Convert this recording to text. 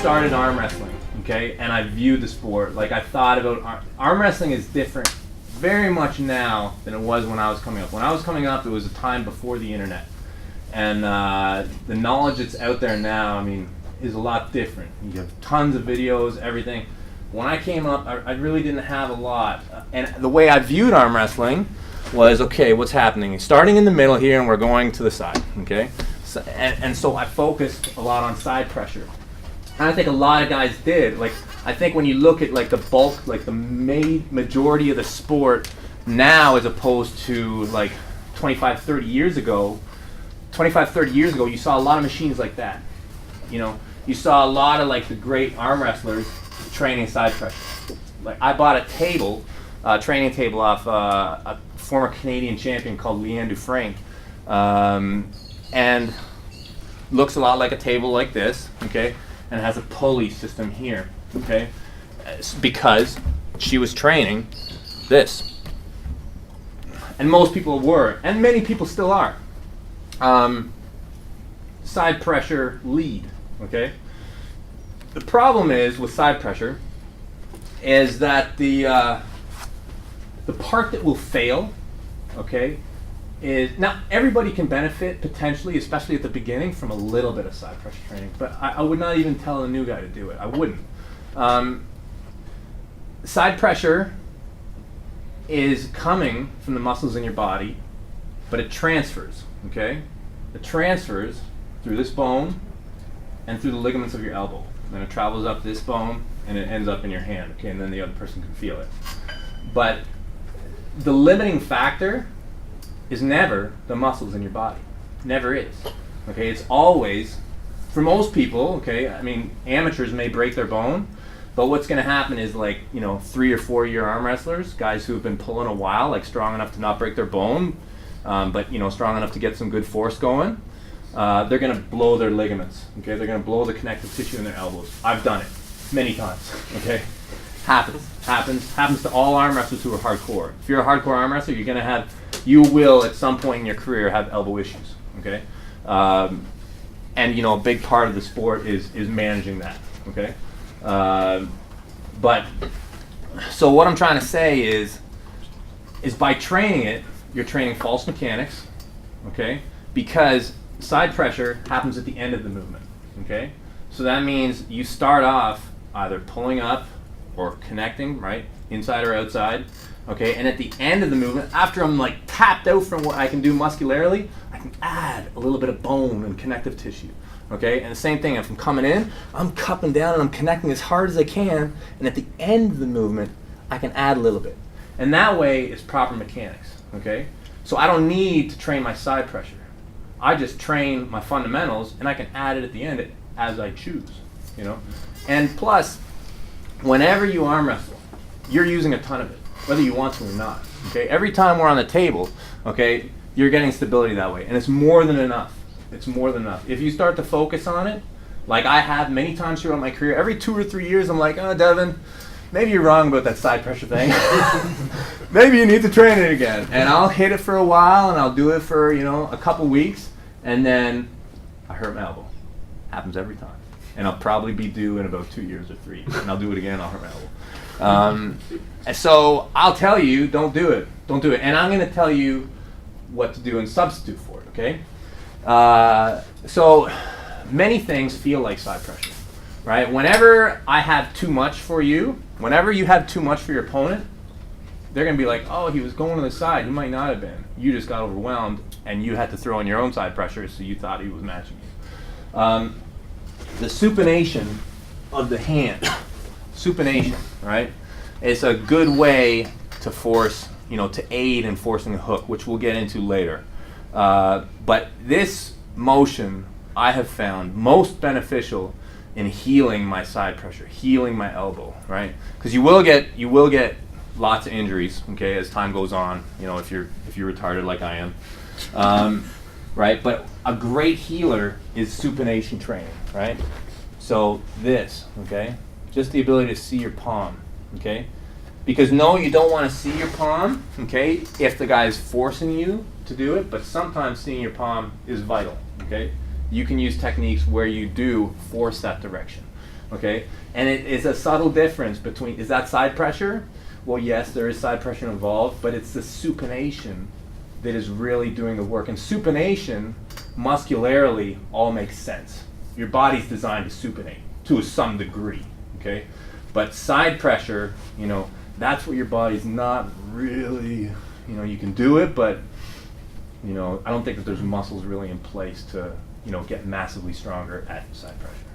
started arm wrestling, okay, and I viewed the sport, like I thought about arm wrestling is different very much now than it was when I was coming up. When I was coming up, it was a time before the internet. And the knowledge that's out there now, I mean, is a lot different. You have tons of videos, everything. When I came up, I really didn't have a lot. And the way I viewed arm wrestling was, okay, what's happening? Starting in the middle here, and we're going to the side, okay? So, and so I focused a lot on side pressure. And I think a lot of guys did. Like, I think when you look at like the bulk, like the majority of the sport now as opposed to like 25, 30 years ago, you saw a lot of machines like that. You know, you saw a lot of like the great arm wrestlers training side pressure. Like I bought a table, training table off a former Canadian champion called Leanne Dufresne, and looks a lot like a table like this, okay, and has a pulley system here, okay, because she was training this, and most people were, and many people still are. Side pressure lead, okay. The problem is with side pressure is that the part that will fail, okay, is now everybody can benefit potentially, especially at the beginning, from a little bit of side pressure training. But I would not even tell a new guy to do it. I wouldn't. Side pressure is coming from the muscles in your body, but it transfers, okay? It transfers through this bone and through the ligaments of your elbow. Then it travels up this bone and it ends up in your hand, okay, and then the other person can feel it. But the limiting factor is never the muscles in your body. Never is. Okay, it's always, for most people, okay, I mean, amateurs may break their bone, but what's going to happen is, like, you know, 3 or 4 year arm wrestlers, guys who have been pulling a while, like strong enough to not break their bone, but, you know, strong enough to get some good force going, they're going to blow their ligaments, okay? They're going to blow the connective tissue in their elbows. I've done it many times, okay? Happens to all arm wrestlers who are hardcore. If you're a hardcore arm wrestler, you will at some point in your career have elbow issues, okay? And, you know, a big part of the sport is managing that, okay? But, so what I'm trying to say is by training it, you're training false mechanics, okay? Because side pressure happens at the end of the movement, okay? So that means you start off either pulling up or connecting, right? Inside or outside, okay? And at the end of the movement, after I'm like tapped out from what I can do muscularly, I can add a little bit of bone and connective tissue, okay? And the same thing, if I'm coming in, I'm cupping down and I'm connecting as hard as I can, and at the end of the movement, I can add a little bit. And that way, it's proper mechanics, okay? So I don't need to train my side pressure. I just train my fundamentals, and I can add it at the end as I choose, you know? And plus, whenever you arm wrestle, you're using a ton of it, whether you want to or not, okay? Every time we're on the table, okay, you're getting stability that way, and it's more than enough. It's more than enough. If you start to focus on it, like I have many times throughout my career, every 2 or 3 years, I'm like, oh, Devon, maybe you're wrong about that side pressure thing. Maybe you need to train it again. And I'll hit it for a while, and I'll do it for, you know, a couple weeks, and then I hurt my elbow. Happens every time. And I'll probably be due in about 2 years or 3. And I'll do it again, I'll hurt my elbow. And so I'll tell you, don't do it. Don't do it. And I'm going to tell you what to do and substitute for it, okay? So many things feel like side pressure, right? Whenever I have too much for you, whenever you have too much for your opponent, they're going to be like, oh, he was going to the side. He might not have been. You just got overwhelmed, and you had to throw in your own side pressure, so you thought he was matching you. The supination of the hand, supination, right? It's a good way to force, you know, to aid in forcing a hook, which we'll get into later. But this motion I have found most beneficial in healing my side pressure, healing my elbow, right? Because you will get lots of injuries, okay, as time goes on. You know, if you're retarded like I am, right? But a great healer is supination training, right? So this, okay, just the ability to see your palm, okay? Because no, you don't want to see your palm, okay, if the guy is forcing you to do it, but sometimes seeing your palm is vital, okay? You can use techniques where you do force that direction. Okay, and it is a subtle difference between, is that side pressure? Well, yes, there is side pressure involved, but it's the supination that is really doing the work. And supination, muscularly, all makes sense. Your body's designed to supinate to some degree, okay? But side pressure, you know, that's what your body's not really, you know, you can do it, but, you know, I don't think that there's muscles really in place to, you know, get massively stronger at side pressure.